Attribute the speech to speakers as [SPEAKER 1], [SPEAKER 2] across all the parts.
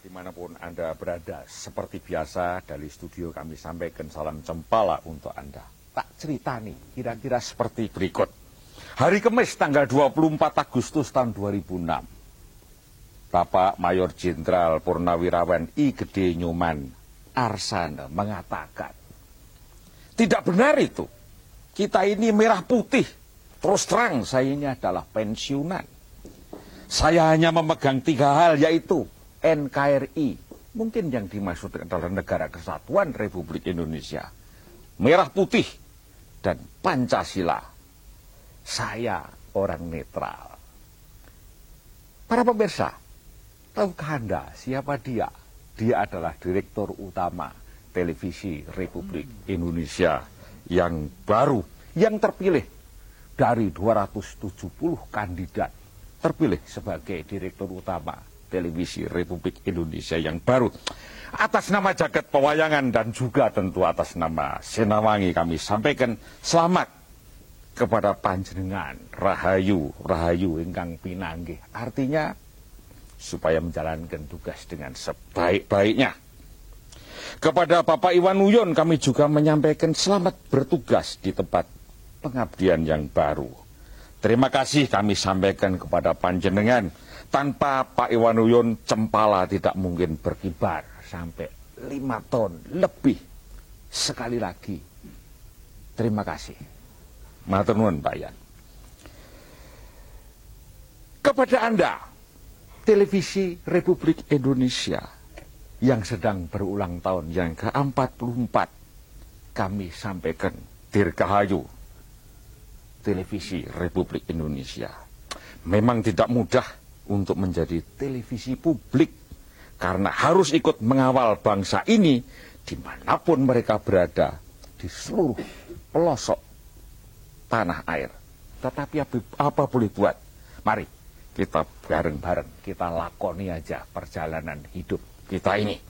[SPEAKER 1] Dimanapun Anda berada, seperti biasa dari studio kami sampaikan salam cempala untuk Anda. Tak cerita nih, kira-kira seperti berikut. Hari Kamis tanggal 24 Agustus tahun 2006, Bapak Mayor Jenderal Purnawirawan I Gede Nyoman Arsana mengatakan, tidak benar itu, kita ini merah putih, terus terang saya ini adalah pensiunan. Saya hanya memegang 3 hal, yaitu NKRI, mungkin yang dimaksud adalah Negara Kesatuan Republik Indonesia, merah putih, dan Pancasila. Saya orang netral. Para pemirsa, tahukah Anda siapa dia? Dia adalah Direktur Utama Televisi Republik Indonesia yang baru, yang terpilih dari 270 kandidat, terpilih sebagai Direktur Utama Televisi Republik Indonesia yang baru. Atas nama jagat pewayangan dan juga tentu atas nama Senawangi kami sampaikan selamat kepada panjenengan, rahayu, rahayu ingkang pinanggih. Artinya supaya menjalankan tugas dengan sebaik-baiknya. Kepada Bapak Iwan Uyon kami juga menyampaikan selamat bertugas di tempat pengabdian yang baru. Terima kasih kami sampaikan kepada panjenengan. Tanpa Pak Iwan Uyon, cempala tidak mungkin berkibar sampai 5 ton lebih. Sekali lagi, terima kasih. Matur nuwun Pak Yan. Kepada Anda, Televisi Republik Indonesia yang sedang berulang tahun yang ke-44, kami sampaikan dirgahayu Televisi Republik Indonesia. Memang tidak mudah untuk menjadi televisi publik, karena harus ikut mengawal bangsa ini dimanapun mereka berada di seluruh pelosok tanah air. Tetapi apa boleh buat? Mari kita bareng-bareng, kita lakoni aja perjalanan hidup kita ini.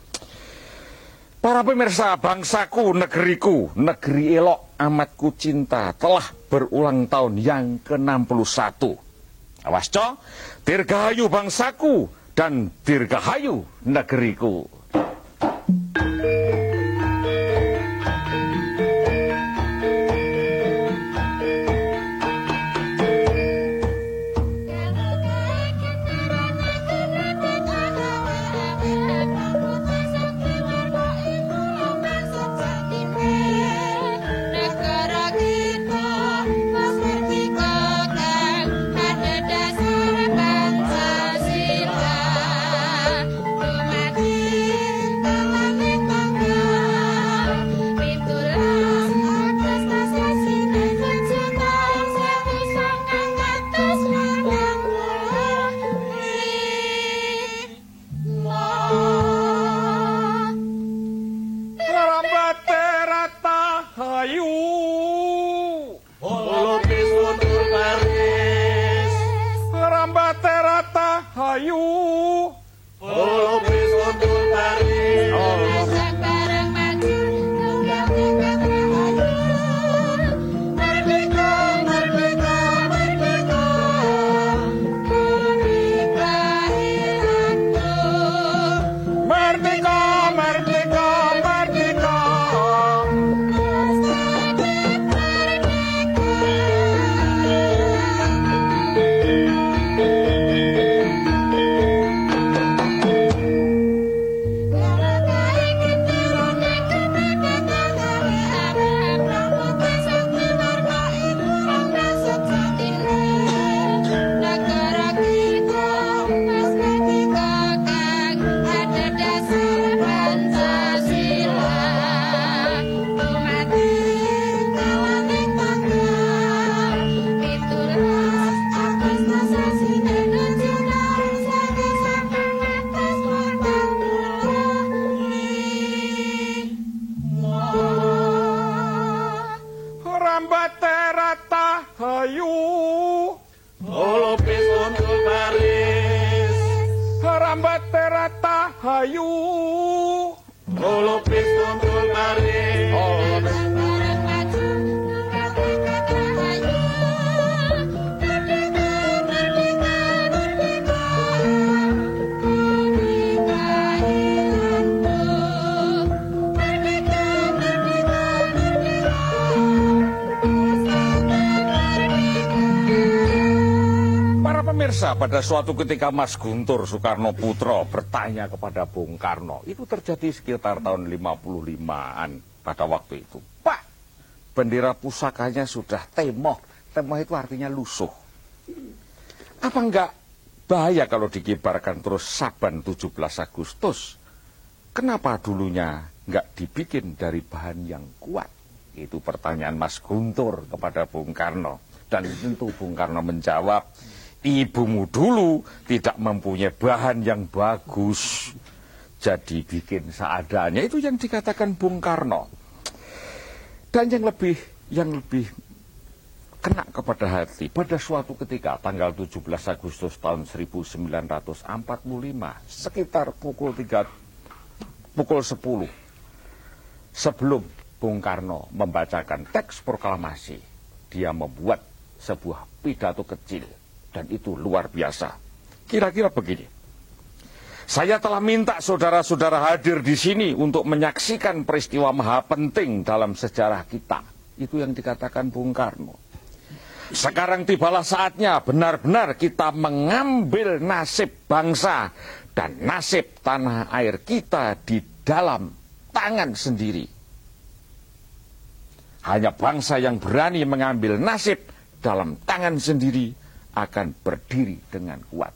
[SPEAKER 1] Para pemirsa, bangsaku, negeriku, negeri elok amatku cinta telah berulang tahun yang ke-61. Awas co, dirgahayu bangsaku dan dirgahayu negeriku. pemirsa, pada suatu ketika Mas Guntur Soekarno Putro bertanya kepada Bung Karno, itu terjadi sekitar tahun 55-an pada waktu itu. Pak, bendera pusakanya sudah temoh. Temoh itu artinya lusuh. Apa enggak bahaya kalau dikibarkan terus Saban 17 Agustus? Kenapa dulunya enggak dibikin dari bahan yang kuat? Itu pertanyaan Mas Guntur kepada Bung Karno. Dan tentu Bung Karno menjawab, ibumu dulu tidak mempunyai bahan yang bagus, jadi bikin seadanya. Itu yang dikatakan Bung Karno. Dan yang lebih kena kepada hati, pada suatu ketika tanggal 17 Agustus tahun 1945, sekitar pukul 10 sebelum Bung Karno membacakan teks proklamasi, dia membuat sebuah pidato kecil, dan itu luar biasa. Kira-kira begini, saya telah minta saudara-saudara hadir di sini untuk menyaksikan peristiwa maha penting dalam sejarah kita. Itu yang dikatakan Bung Karno. Sekarang tibalah saatnya benar-benar kita mengambil nasib bangsa dan nasib tanah air kita di dalam tangan sendiri. Hanya bangsa yang berani mengambil nasib dalam tangan sendiri akan berdiri dengan kuat.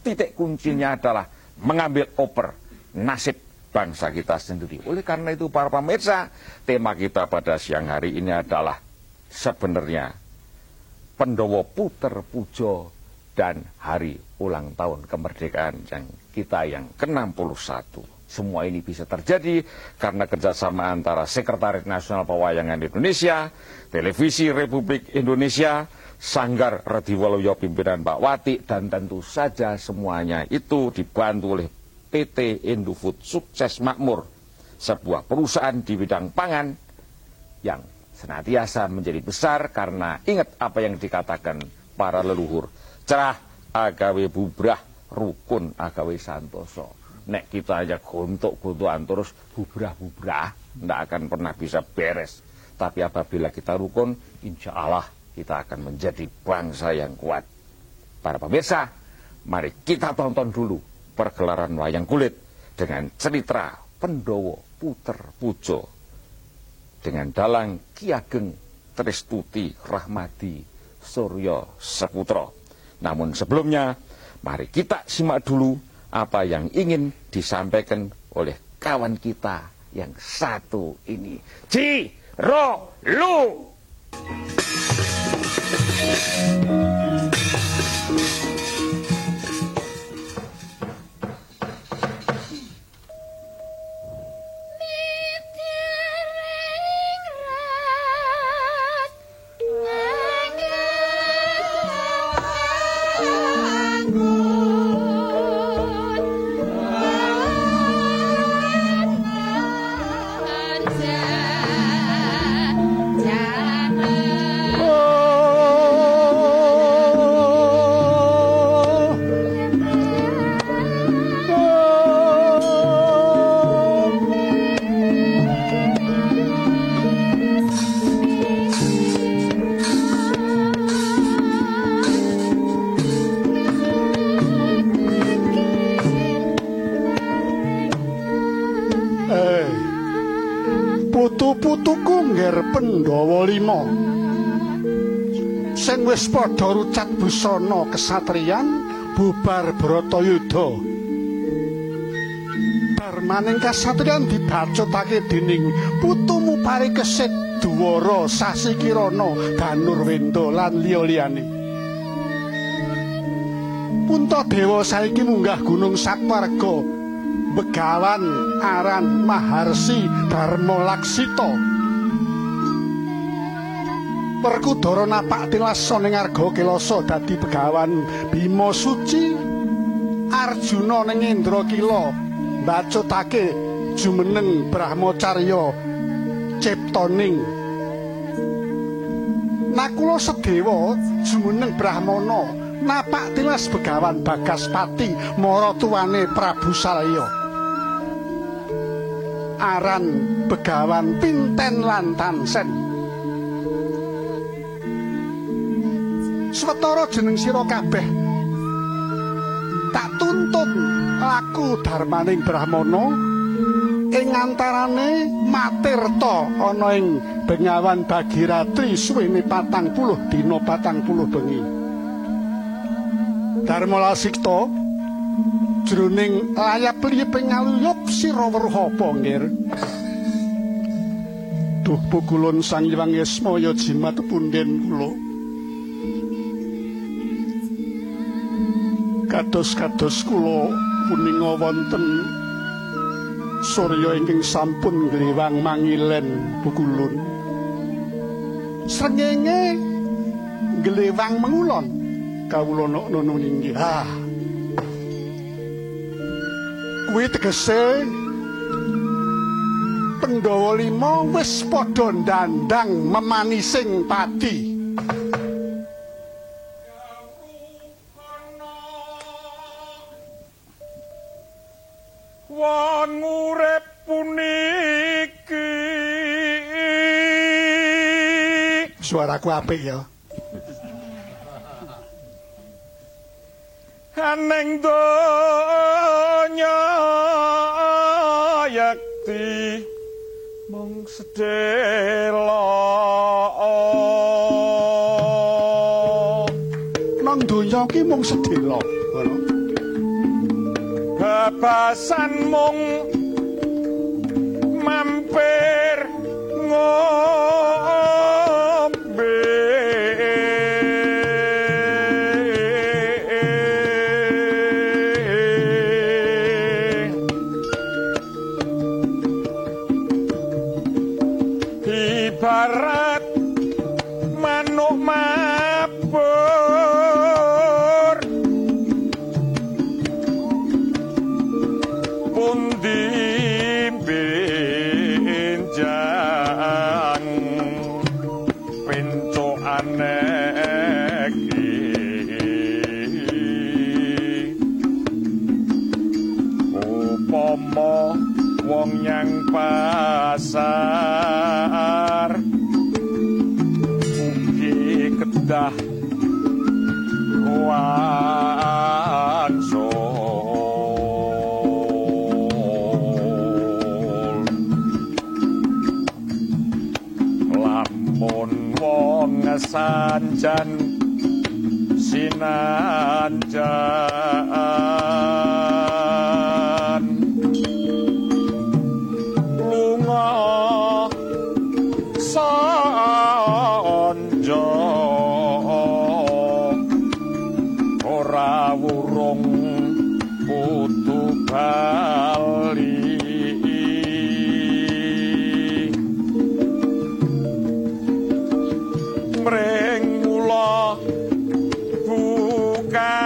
[SPEAKER 1] Titik kuncinya adalah mengambil oper nasib bangsa kita sendiri. Oleh karena itu para pemirsa, tema kita pada siang hari ini adalah sebenarnya Pendowo Puter Pujo dan hari ulang tahun kemerdekaan kita yang ke-61. Semua ini bisa terjadi karena kerjasama antara Sekretariat Nasional Pewayangan Indonesia, Televisi Republik Indonesia, Sanggar Rediwaluyo pimpinan Pak Wati, dan tentu saja semuanya itu dibantu oleh PT Indofood Sukses Makmur, sebuah perusahaan di bidang pangan yang senantiasa menjadi besar karena ingat apa yang dikatakan para leluhur, cerah agawe bubrah, rukun agawe santoso. Nek kita aja gontok-gontokan terus bubrah-bubrah, tidak akan pernah bisa beres. Tapi apabila kita rukun, insya Allah kita akan menjadi bangsa yang kuat. Para pemirsa, mari kita tonton dulu pergelaran wayang kulit dengan cerita Pendowo Puter Pujo dengan dalang Ki Ageng Tristuti Rahmadi Suryo Seputro. Namun sebelumnya, mari kita simak dulu apa yang ingin disampaikan oleh kawan kita yang satu ini. Cirolu.
[SPEAKER 2] Putu-putuku ngger Pendowo 5 sing wis padha rucat busana kesatriyan bubar Bratayuda. Darmaning kasatriyan dibacutake dening putumu Parikesit, Dwara, Sasi Kirana, Danurwenda lan liya-liyane. Puntadewa saiki munggah Gunung Satwarga. Begawan aran Maharsi Darma Laksita. Werkudara napak tilasa ning Arga Kilasa dadi begawan Bima Suci. Arjuna ning Indrakila mbacutake jumeneng Brahmacarya ciptaning. Nakula Sedewa jumeneng Brahmana napak tilas begawan Bagaspati maratuwane Prabu Salya. Aran begawan Pinten lan Tansen. Swetara jeneng sira kabeh tak tuntun laku darmaning Brahmana ing antarane Matirta ana ing Bengawan Bagiratri suwene 40 dina 40 bengi. Darmalasikta jroning layap liye pingaluyup sira weruh apa nggir? Duh pukulun Sang Hyang Yasmaya jimat punden kula. Kados-kados kula puninga wonten surya ingkang sampun ngliwang mangilen pukulun. Srengenge ngliwang mengulon kawula nono inggih. Kuwi tegese Pandhawa 5 wis padha ndandang memanising padi.
[SPEAKER 1] Wong urip puniki
[SPEAKER 2] Suaraku apik ya.
[SPEAKER 1] Aneng donya yakti mung sedelo
[SPEAKER 2] Nang donya ki mung sedelo ngono.
[SPEAKER 1] Babasan mung mampir ngombe ibarat manuk mabur pundi benjang pencokane upama wong nyang pasar mugi kedah wangsul lamun wong sanjan sinanjan lunga sanja ora wurung putu bali mring mula buka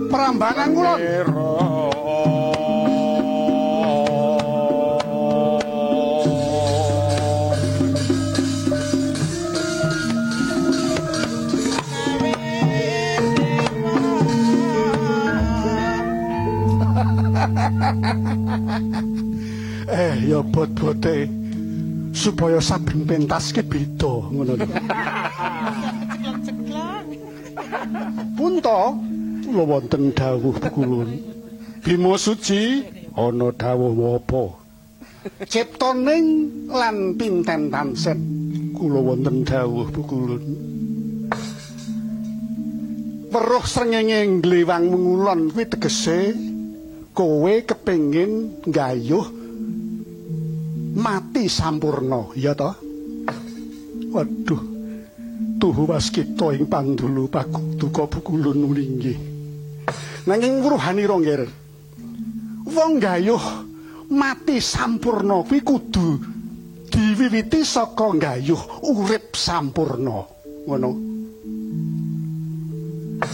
[SPEAKER 2] Prambanan kulon. Ya bot-bote supaya saben pentas ki beda ngono lho. Punta kula wonten dawuh kulun. Bima suci ana dawuh apa? Ciptaning lan pinten tansen kula wonten dawuh kulun. Weruh srengenge ngliwang mengulon kuwi tegese kowe kepengin nggayuh mati sampurna, ya toh? Waduh, tuhu waskita ing pandulu pakutuka pukulun mulinggih. Nanging wuruhanira nggir. Wong nggayuh mati sampurna kuwi kudu diwiwiti saka nggayuh urip sampurna, ngono.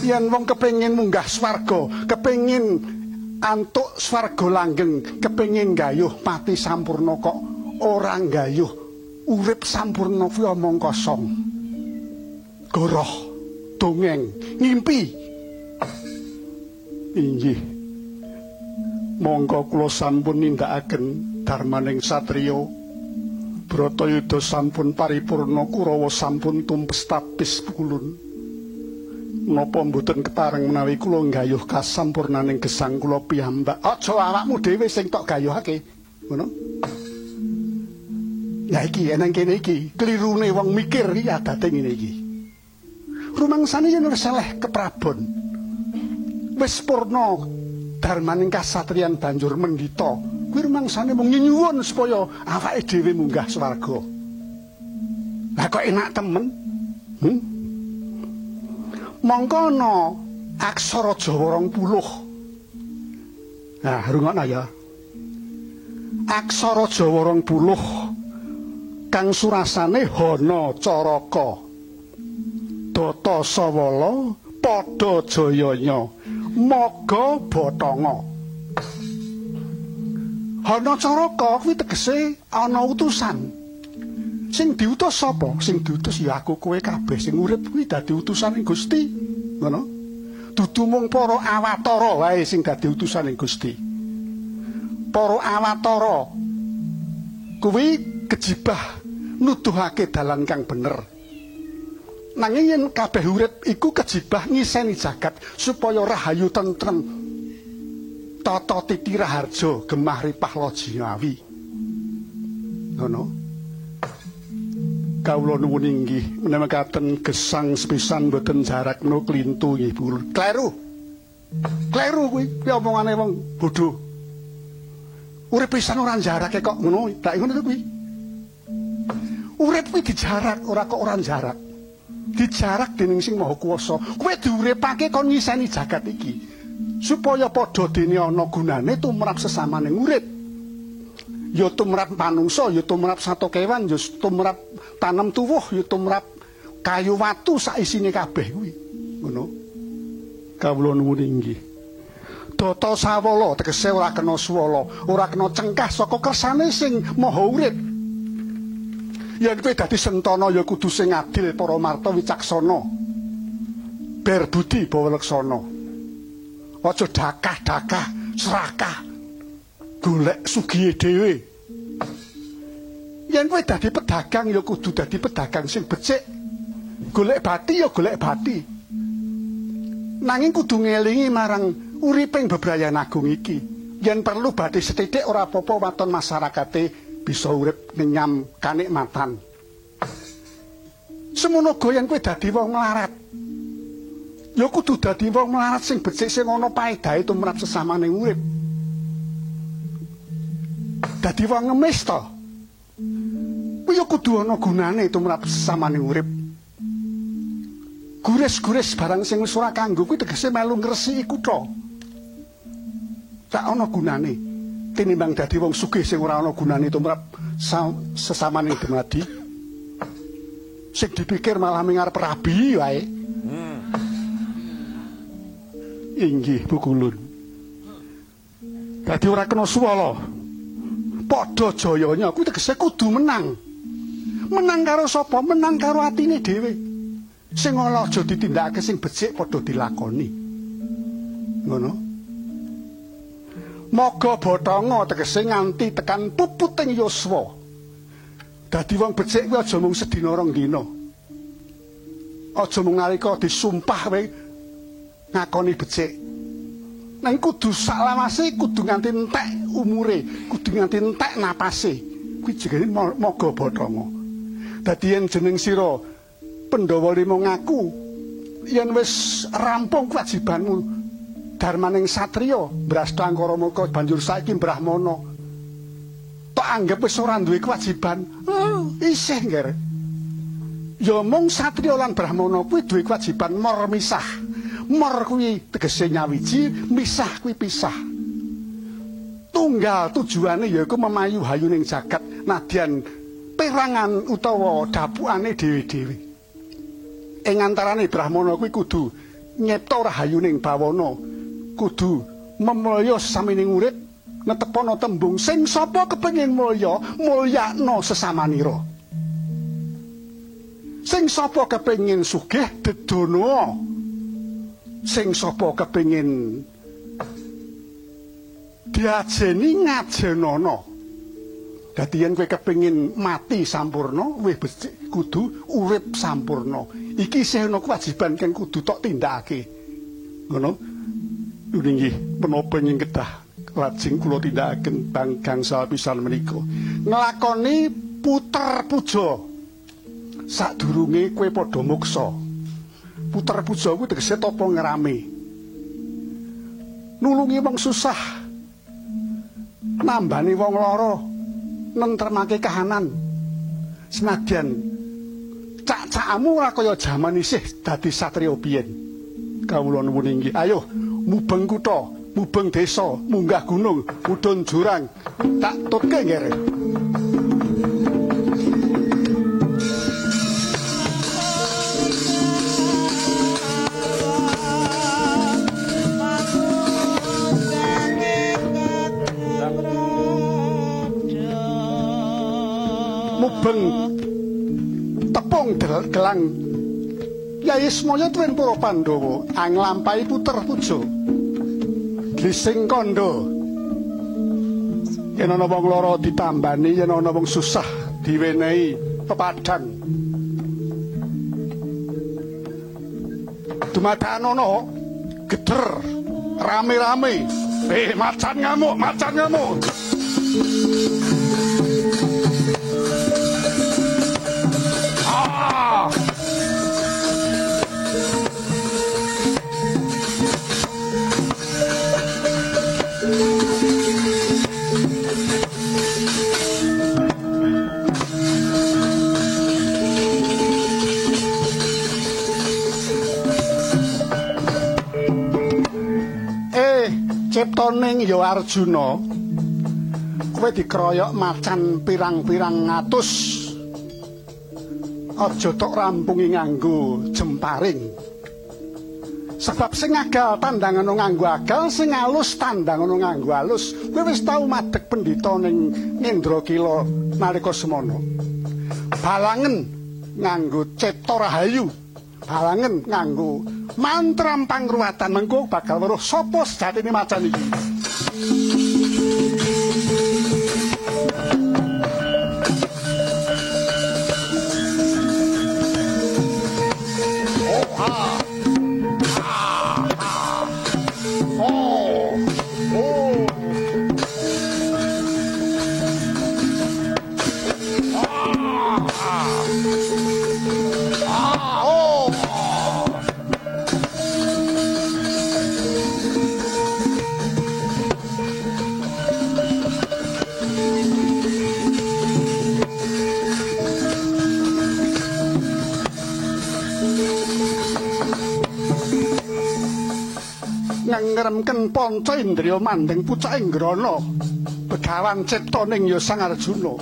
[SPEAKER 2] Yen wong kepengin munggah swarga, kepengin antuk swarga langgeng, kepengin nggayuh mati sampurna kok ora nggayuh urip sampurna kuwi omong kosong. Goroh, dongeng, ngimpi. Inggih. Monggo kula sampun nindakaken darmaning satriya. Bratayuda sampun paripurna, Kurawa sampun tumpes tapis kulun. Menapa mboten kepareng menawi kula nggayuh kasampurnaning gesang kula piyambak. Aja awakmu dhewe sing tok gayuhake. Ngono. Ya iki eneng kene iki klirune wong mikir iki adate ngene iki. Rumangsane yen wis seleh keprabon. Wis purna darmaning kasatriyan banjur mendhita. Kuwi rumangsane mung nyuwun supaya awake dhewe munggah swarga. Lah kok enak temen? Mongko ana aksara Jawa 20. Nah, rungokno ya. Aksara Jawa 20 kang surasane Hana Caraka. Data Sawala padha jayanya. Maga Bathanga. Hana Caraka kuwi tegese ana utusan. Sing diutus sapa? Sing diutus ya aku kowe kabeh sing urip kuwi dadi utusaning Gusti. Ngono. Dudu mung para awatara wae sing dadi utusaning Gusti. Para awatara kuwi kejibah nuduhake dalan kang bener. Nanging yen kabeh urip iku kejibah ngiseni jagat supaya rahayu tentrem. Tata titi raharja gemah ripah lojiawi. Ngono. Kawula nuwun inggih menawi katen gesang sepisan mboten jarakno klintu nggih Bu. Kleru. Kleru kuwi omongane wong bodho. Urip pisan ora jarake kok ngono, tak ngono kuwi. Urip kuwi dijarak, ora kok ora jarak. Dijarak dening Sing Maha Kuwasa. Kowe diuripake kon ngiseni jagat iki supaya padha dene ana gunane tumrap sesamaning urip. Ya tumrap manungsa, ya tumrap sato kewan, ya tumrap tanam tuwuh, ya tumrap kayu watu sak isine kabeh kuwi. Ngono. Kawula nuwun inggih. Data Sawala tegese ora kena swala, ora kena cengkah saka kersane Sing Maha Urip. Yen kowe dadi sentana ya kudu sing adil, para marta wicaksana. Ber budi bawaleksana. Aja dakah-dakah, serakah. Golek sugihe dhewe. Yen kowe dadi pedagang ya kudu dadi pedagang sing becik. Golek bati ya golek bati. Nanging kudu ngelingi marang uriping bebrayan agung iki. Yen perlu badhe sethithik ora apa-apa waton masyarakate bisa urip ngenyam kanikmatan. Semono go yen kowe dadi wong melarat. Ya kudu dadi wong melarat sing becik sing ana paedahe tumrap sesamaning urip. Dadi wong ngemis to. Kuwi ya kudu ana gunane tumrap sesamaning urip. Gures-gures barang sing wis ora kanggo kuwi tegese melu ngresiki kutha. Sak ana gunane tinimbang dadi wong sugih sing ora ana gunane tumrap sesamaning dumadi. Sing dipikir malah mengarep rabi wae. Inggih Bu Kulun. Dadi ora kena swala. Padha jayanya kuwi tegese kudu menang. Menang karo sapa? Menang karo atine dhewe. Sing ala aja ditindakake sing becik padha dilakoni. Ngono. Maga Bathanga tegese nganti tekan puputing yuswa. Dadi wong becik kuwi aja mung sedina rong dina. Aja mung nalika disumpah wae ngakoni becik. Nang kudu saklawase kudu nganti entek umure, kudu nganti entek napase. Kuwi jenenge Maga Bathanga. Dadi yen jeneng sira Pandhawa 5 ngaku yen wis rampung kewajibanmu darmaning satriya, Brasta Angkara Murka banjur saiki Brahmana. Tok anggap wis ora duwe kewajiban. Isih ngger. Ya mung satriya lan Brahmana kuwi duwe kewajiban mor misah. Mor kuwi tegese nyawiji, misah kuwi pisah. Tunggal tujuane yaiku memayu hayuning jagat nadyan perangan utawa dapukane dhewe-dhewe. Ing antarane Brahmana kuwi kudu nyipta rahayuning bawana, kudu memulya sesamining urip, netepana tembung sing sapa kepengin mulya, mulyakna sesamanira. Sing sapa kepengin sugih dedono. Sing sapa kepengin diajeni ngajenana. Dadi yen kowe kepengin mati sampurna, wis becik kudu urip sampurna. Iki isih ana kewajiban kang kudu tok tindakake. Ngono. Nggih, menapa ing kedah lajeng kula tindakaken gangsal pisan menika. Nglakoni puter puja. Sadurunge kowe padha muksa. Puter puja kuwi tegese tapa ngrame. Nulungi wong susah. Nambani wong lara. Nentremake kahanan. Senadyan cak-cakamu ora kaya jaman isih dadi satriya biyen. Kawula nuwun inggih. Ayo mubeng kutha, mubeng desa, munggah gunung, mudhun jurang. Tak tutke nggih. Mubeng tepung gelang Yayi Semaya tuwin para Pandhawa anglampahi puter puja glising kandha yen ana wong lara ditambani yen ana wong susah diwenehi pepadhan dumadakan ana geder rame-rame macan ngamuk Ciptaning ya Arjuna kowe dikeroyok macan pirang-pirang ngatus aja tok rampungi nganggo jemparing sebab sing agal tandang ana nganggo agal sing alus tandang ana nganggo alus kowe wis tau madheg pendhita ning Indrakila nalika semana balangen nganggo cipta rahayu balangen nganggo mantram pangruwatan mengko bakal weruh sapa sejatine macan iki. ngremken panca indriya mandeng pucaking grana begawan ciptaning ya Sang Arjuna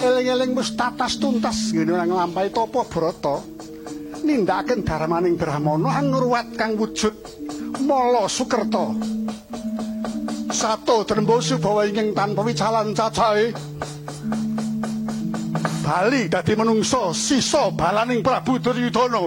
[SPEAKER 2] eling-eling wis tatas tuntas ngene ora nglampahi tapa Brata nindakaken darmaning Brahmana angruwat kang wujud Mala Sukerta sato trembosu bawa ingkang tanpa wicalan cacahe bali dadi menungsa sisa balaning Prabu Duryudana.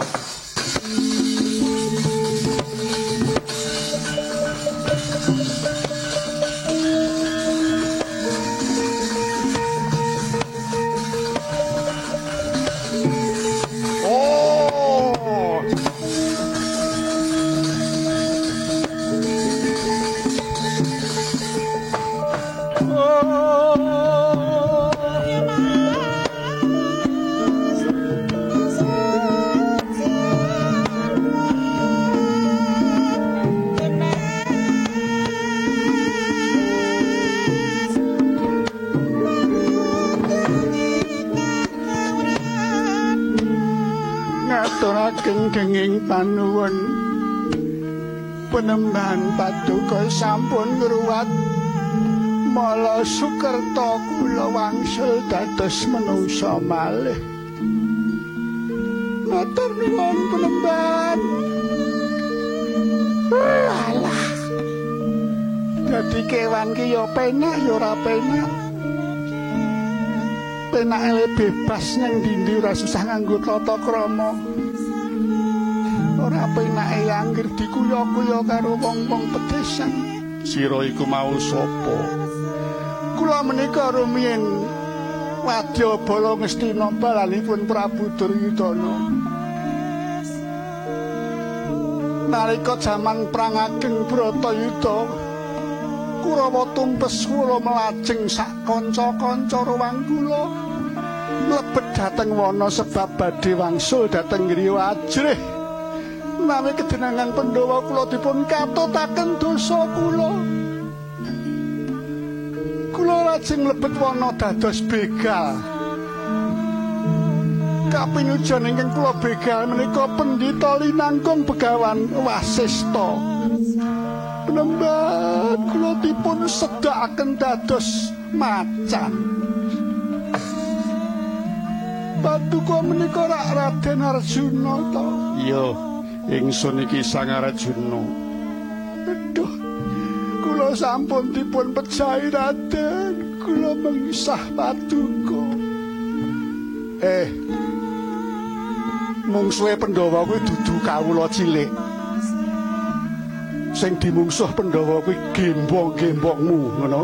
[SPEAKER 2] Kenging panuwun penembahan paduka sampun ngruwat Mala Sukerta kula wangsul dados manungsa malih matur nuwun penembahan alah dadi kewan ki ya penak ya ora penak penake bebas nang ndi ora susah nganggo tata krama ora penake anggere dikuya-kuya karo wong-wong pedesan. Sira iku mau sapa? Kula menika rumiyin Wadyabala Ngastina balanipun Prabu Duryudana. Nalika jaman perang ageng Bratayuda, Kurawa tumpes kula melajeng sak kanca-kanca rawang kula mlebet dhateng wana sebab badhe wangsul dhateng griya Ajrih. Menawi kedenangan Pandhawa kula dipun katutaken dosa kula. Kula lajeng mlebet wana dados begal. Kapinujon ingkang kula begal menika Pendhita Linangkung Begawan Wasista. Penemban kula dipun sedakaken dados macan. Paduka menika rak Raden Arjuna to. Iya, ingsun iki Sang Arjuna. Aduh, kula sampun dipun pejahi Raden. Kula mengsah paduka. Mungsuhe Pandhawa kuwi dudu kawula cilik. Sing dimungsuh Pandhawa kuwi gembong-gembongmu, ngono.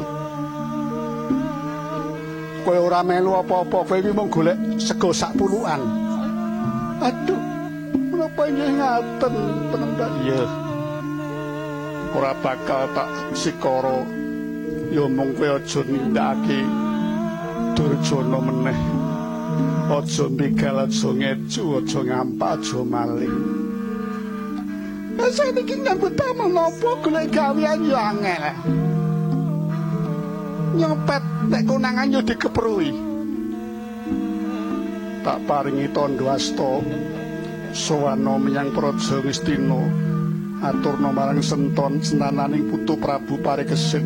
[SPEAKER 2] Kowe ora melu apa-apa, kowe iki mung golek sego sak puluhan. Aduh, menapa inggih ngaten Penemban? Iya. Ora bakal tak sikara. Ya mung kowe aja nindakake Durjana meneh. Aja mbigal, aja ngecu, aja ngampak, aja maling. Saiki nyambut damel napa golek gawean ya angel. Nyopet nek konangan yo dikeprui. Tak paringi tandha asta sowana menyang Praja Ngastina, aturna marang Senton senananing Putu Prabu Parikesit.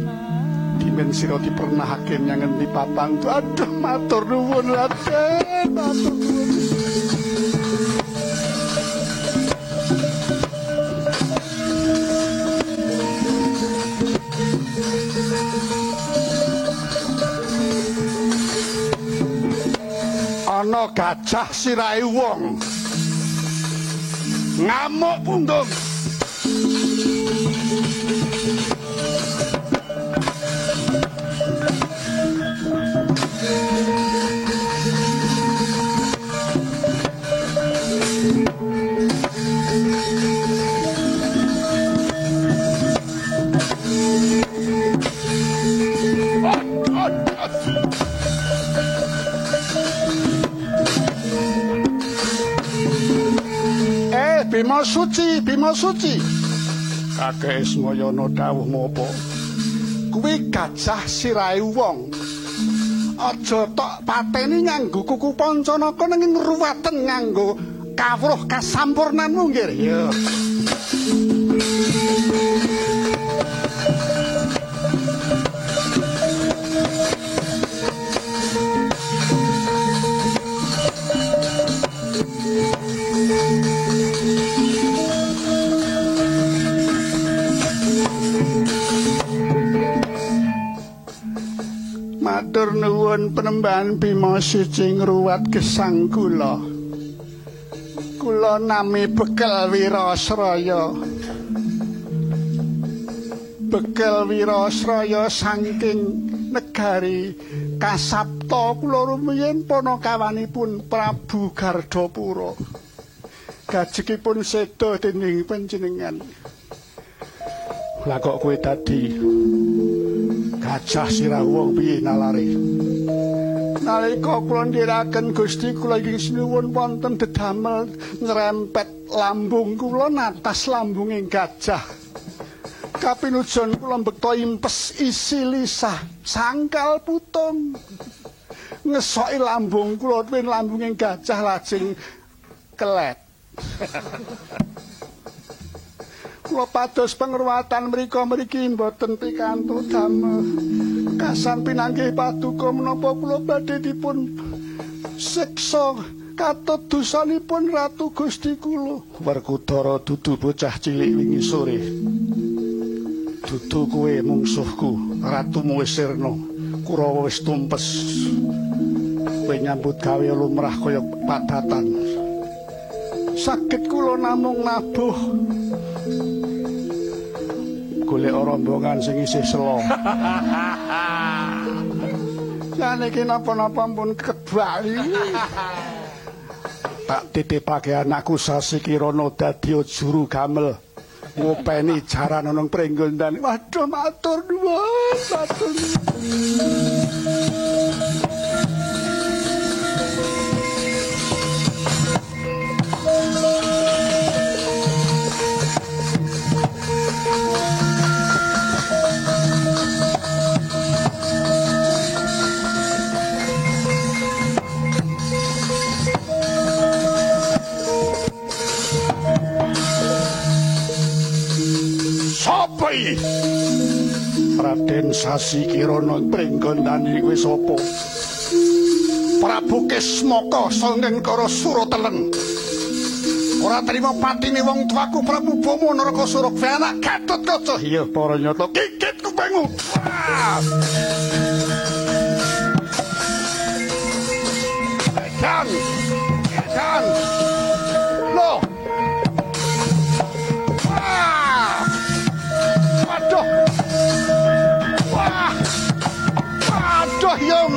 [SPEAKER 2] Dimen sira dipernahake nyang endi papang. Aduh, matur nuwun Raden, matur nuwun. Ana gajah sirahe wong ngamuk pundung. Bima Suci. Kakek Ismayana dawuh mapa? Kuwi gajah sirahe wong. Aja tok pateni nganggo kuku Pancanaka nanging ruwaten nganggo kawruh kasampurnanmu nggih. Iya. Matur nuwun Penemban Bima Suci ngruwat gesang kula. Kula nami Bekel Wirasraya. Bekel Wirasraya saking negari Kasapta kula rumiyin panakawanipun Prabu Gardapura. Gajekipun seda dening panjenengan. Lah kok kowe dadi gajah sirah wong piye nalare? Nalika kula ndhiraken Gusti kula ingkang sinuwun wonten dedamel nyrempet lambung kula natas lambunging gajah. Kapinujon kula mbekta impes isi lisah sangkal putung. Ngesoki lambung kula tuwin lambunging gajah lajeng kelet. Kula pados pangruwatan mriki mboten pikantuk damel. Kasan pinanggih paduka menapa kula badhe dipun siksa katut dosanipun Ratu Gusti kula. Werkudara dudu bocah cilik wingi sore. Dudu kowe mungsuhku, Ratumu wis sirna. Kurawa wis tumpes. Kowe nyambut gawe lumrah kaya padatan. Sakit kula namung nabuh. Golek rombongan sing isih selo. Saniki napa-napa pun kebali. Tak titipake anakku Sasi Kirana dadi juru gamel. ngopeni jaran nang pringgondan. Waduh matur nuwun, matur sapa iki? Raden Sasi Kirana pringgondani kuwi sapa? Prabu Kismaka sanging karo Suratelen. Ora trima patine wong tuaku Prabu Bama Narakasura anak Gatotkaca. Iya para nyata kikit kupengmu. Dan loh. Waduh yang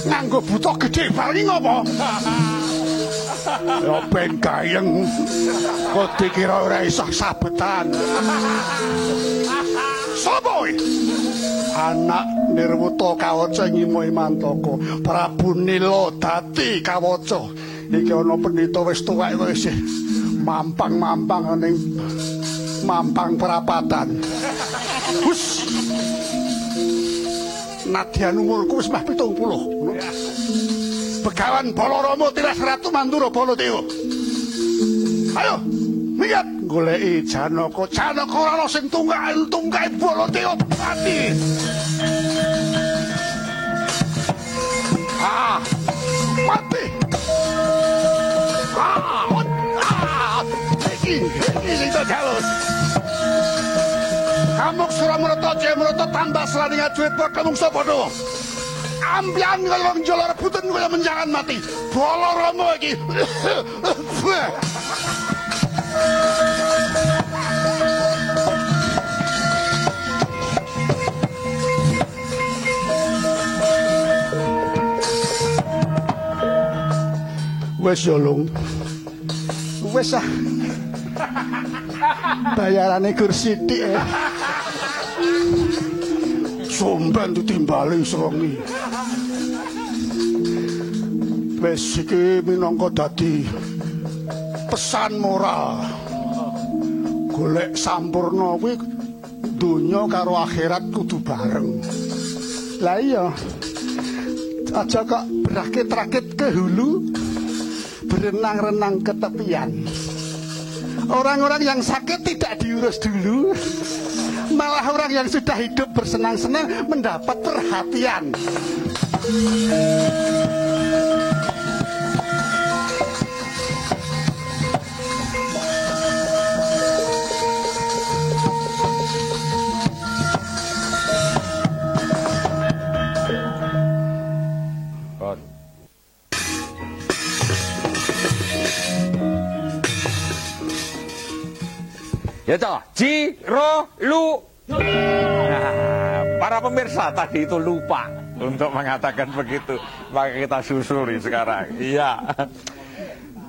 [SPEAKER 2] nganggo buta gede paling apa? Ya ben gayeng. Kok dikira ora iso sabetan. Sapa iki? Anak Nirwuta Kawaca Ngimoy Mantaka, Prabu Niladati Kawaca. Iki ana pendhita wis tuwek wis mampang-mampang ning mampang perapatan. Hus. Nadyan umurku wis mah 70. Begawan Balarama tiras Ratu Mandura Baladewa. Ayo, minggat goleki Janaka. Janaka ora ana sing tunggae Baladewa mati. Mati. Iki sing terjalus. Kamuk Suramarta Jayamrata tambah selaning ajuwe kamungsa padha. Ambian kaya wong jala rebutan kaya menjangan mati. Balarama iki. Wes yo Lung. Wes ah. Bayarane kursi sithik. Somben ditimbali sewengi. Wis iki minangka dadi pesan moral. Golek sampurna kuwi donya karo akhirat kudu bareng. Lah iya. Aja kok berakit-rakit ke hulu, berenang-renang ke tepian. Orang-orang yang sakit tidak diurus dulu. Malah orang yang sudah hidup bersenang-senang mendapat perhatian.
[SPEAKER 1] Ya toh, Jiro Lu. Nah, para pemirsa tadi itu lupa untuk mengatakan begitu, maka kita susuri sekarang. Iya.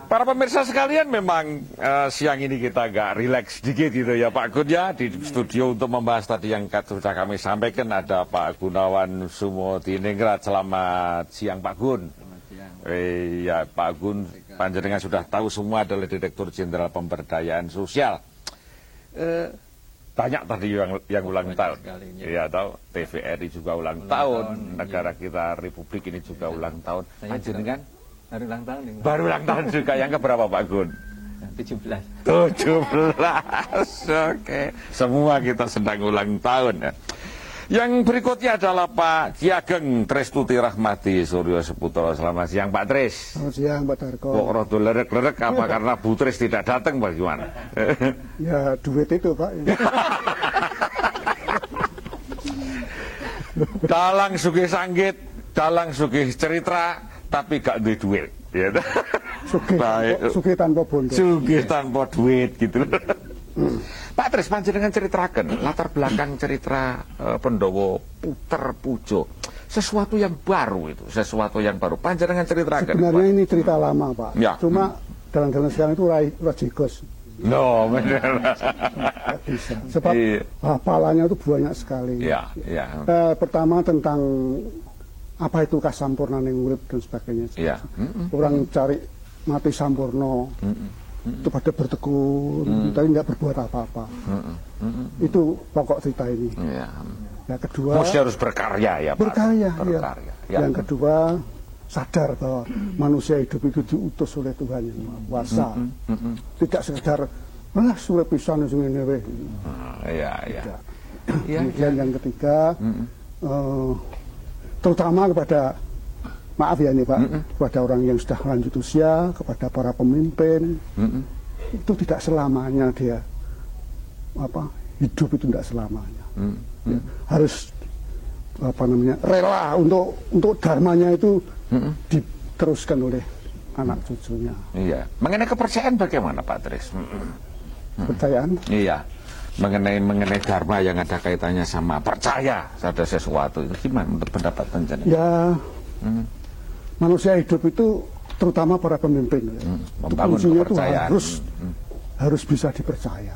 [SPEAKER 1] Para pemirsa sekalian, memang siang ini kita agak rileks sedikit gitu ya Pak Gun ya, di studio untuk membahas tadi yang sudah kami sampaikan. Ada Pak Gunawan Sumodiningrat. Selamat siang Pak Gun. Iya Pak Gun, panjenengan sudah tahu semua adalah Direktur Jenderal Pemberdayaan Sosial. Banyak tadi yang ulang tahun. Iya tahu, TVRI juga ulang tahun, negara kita Republik ini juga ulang tahun. Panjenengan
[SPEAKER 3] baru ulang tahun.
[SPEAKER 1] Baru ulang tahun juga. Yang keberapa Pak Gun?
[SPEAKER 3] 17.
[SPEAKER 1] 17. Oke. Semua kita sedang ulang tahun ya. Yang berikutnya adalah Pak Ki Ageng Trestuti Rahmati Suryo Seputra. Selamat siang Pak Tris.
[SPEAKER 2] Selamat siang Pak Darko.
[SPEAKER 1] Kok rada lerek-lerek apa karena Bu Tris tidak datang bagaimana?
[SPEAKER 2] Ya duit itu Pak.
[SPEAKER 1] Dalang sugih sanggit, dalang sugih cerita, tapi gak duwe duit. Ya.
[SPEAKER 2] Sugih tanpa bondo.
[SPEAKER 1] Sugih tanpa duit gitu. Pak Tris, panjenengan ceritakan latar belakang cerita Pandhawa Puter Pujo. Sesuatu yang baru itu, sesuatu yang baru. Panjenengan ceritakan.
[SPEAKER 2] Sebenarnya ini cerita lama, Pak.
[SPEAKER 1] Ya.
[SPEAKER 2] Cuma dalam sekarang itu rajigos.
[SPEAKER 1] No, benar.
[SPEAKER 2] Bisa. Sebab hafalannya itu banyak sekali.
[SPEAKER 1] Ya, ya.
[SPEAKER 2] Pertama tentang apa itu kasampurna ning urip dan sebagainya.
[SPEAKER 1] Ya.
[SPEAKER 2] Orang cari mati sampurno. Itu pada bertekun, tapi nggak berbuat apa-apa. Itu pokok cerita ini.
[SPEAKER 1] Ya.
[SPEAKER 2] Yang kedua,
[SPEAKER 1] mesti harus berkarya ya, Pak.
[SPEAKER 2] Berkarya.
[SPEAKER 1] Berkarya.
[SPEAKER 2] Ya. Yang kedua, sadar bahwa manusia hidup itu diutus oleh Tuhan yang Maha Kuasa. Tidak sekedar sulit pisan sing ngene wae.
[SPEAKER 1] Iya, iya.
[SPEAKER 2] Kemudian yang ketiga, terutama kepada, maaf ya ini Pak, kepada orang yang sudah lanjut usia, kepada para pemimpin, itu tidak selamanya dia hidup itu tidak selamanya. Ya, harus rela untuk dharmanya itu diteruskan oleh anak cucunya.
[SPEAKER 1] Iya. Mengenai kepercayaan bagaimana Pak Tris?
[SPEAKER 2] Kepercayaan?
[SPEAKER 1] Iya. Mengenai dharma yang ada kaitannya sama percaya pada sesuatu, itu gimana menurut pendapat panjenengan?
[SPEAKER 2] Ya, manusia hidup itu terutama para pemimpin.
[SPEAKER 1] Membangun
[SPEAKER 2] kuncinya itu
[SPEAKER 1] kepercayaan.
[SPEAKER 2] harus bisa dipercaya.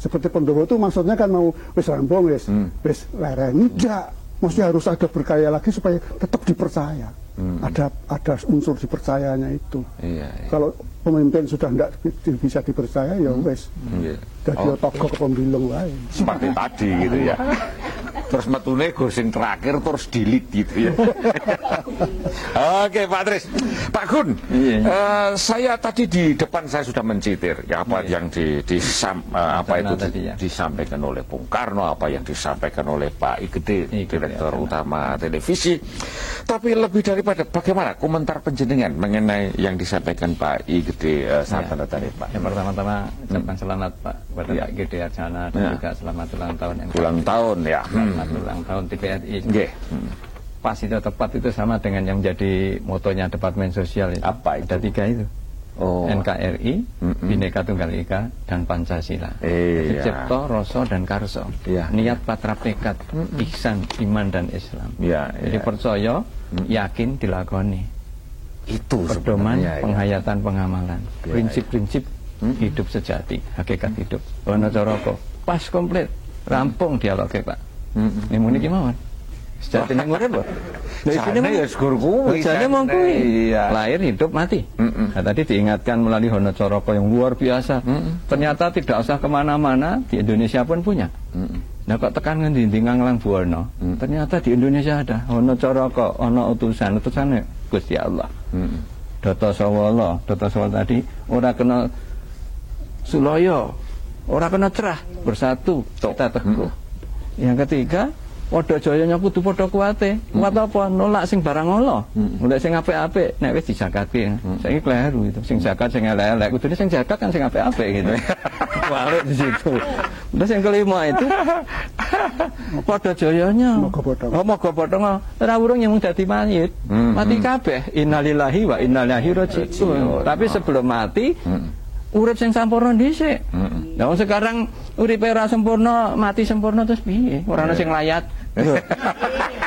[SPEAKER 2] Seperti Pandhawa itu maksudnya kan mau wis rampung wis leren. Enggak, mesti harus ada berkaya lagi supaya tetap dipercaya. Ada unsur dipercayanya itu.
[SPEAKER 1] Iya.
[SPEAKER 2] Kalau pemimpin sudah tidak bisa dipercaya ya wis. Jadi tokoh pembilung lain.
[SPEAKER 1] Seperti tadi gitu ya. Terus metune gosing terakhir terus delete gitu ya. Oke Pak Tris. Pak Gun, saya tadi di depan saya sudah mencitir ya apa yang disampaikan oleh Bung Karno, apa yang disampaikan oleh Pak Igede, Direktur Utama Televisi. Tapi lebih daripada bagaimana komentar panjenengan mengenai yang disampaikan Pak Igede saat tadi Pak?
[SPEAKER 3] Yang pertama-tama ucapkan selamat Pak kepada Pak Igede Arjana dan juga selamat ulang tahun NKRI.
[SPEAKER 1] Ulang tahun ya.
[SPEAKER 3] Selamat ulang tahun TVRI. Pas itu tepat itu sama dengan yang menjadi motonya Departemen Sosial itu.
[SPEAKER 1] Apa itu?
[SPEAKER 3] Ada 3 itu. NKRI, Bhinneka Tunggal Ika, dan Pancasila. Cipto, Rasa, dan Karso. Niat, patra, tekad, ihsan, iman, dan Islam. Jadi percaya, yakin, dilakoni.
[SPEAKER 1] Itu
[SPEAKER 3] pedoman, penghayatan, pengamalan. Prinsip-prinsip hidup sejati, hakikat hidup. Wonocoroko, pas komplit, rampung dialognya Pak. Ini muni gimana? Sejati yang urip lho.
[SPEAKER 1] Jane ya segur kuwi.
[SPEAKER 3] Jane mong kuwi. Lahir, hidup, mati. Nah, tadi diingatkan melalui Honocoroko yang luar biasa. Ternyata tidak usah kemana-mana, di Indonesia pun punya. Nah kok tekan ngendi Nganglang Buwana. Ternyata di Indonesia ada Honocoroko, ana utusane Gusti Allah. Data Sawala tadi ora kena Suloyo, ora kena cerah, bersatu kita teguh. Yang ketiga, padha jayanya kudu padha kuwate. Kuwat apa? Nolak sing barang ala. Nolak sing apik-apik, nek wis dijakatke. Saiki kleru itu. Sing jakat sing elek-elek, kudune sing jakat kan sing apik-apik gitu. Balik di situ. Terus yang kelima itu padha jayanya. Moga padha ora urung yang dadi mayit. Mati kabeh. Innalillahi wa inna ilaihi raji'un. Tapi sebelum mati urip sing sampurna dhisik. Lah sekarang uripe ora sempurna, mati sempurna terus piye? Ora ana sing layat.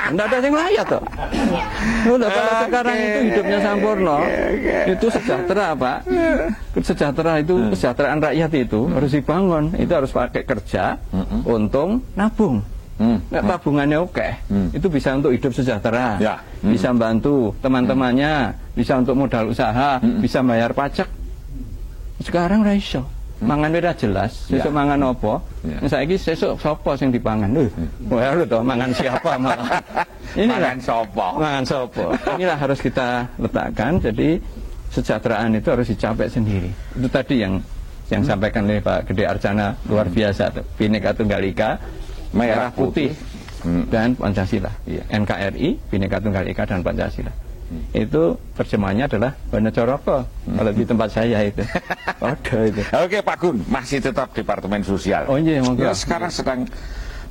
[SPEAKER 3] Ndak ada yang layat toh. Udah kalau sekarang itu hidupnya sempurna, itu sejahtera Pak. Sejahtera itu kesejahteraan rakyat itu harus dibangun. Itu harus pakai kerja, untung, nabung. Tabungannya oke, itu bisa untuk hidup sejahtera, bisa bantu teman-temannya, bisa untuk modal usaha, bisa bayar pajak. Sekarang ra iso. Mangan ora jelas, sesuk mangan apa? Saiki sesuk sapa sing dipangan? Wah lho to, mangan siapa malah. Inilah mangan sapa. Inilah harus kita letakkan. Jadi kesejahteraan itu harus dicapai sendiri. Itu tadi yang sampaikan oleh Pak Gede Arjana luar biasa tuh. Bhinneka Tunggal Ika, merah putih dan Pancasila. NKRI, Bhinneka Tunggal Ika dan Pancasila. Itu terjemahnya adalah Honocoroko kalau di tempat saya itu.
[SPEAKER 1] Oke Pak Gun, masih tetap Departemen Sosial.
[SPEAKER 3] Oh iya, monggo.
[SPEAKER 1] Sekarang sedang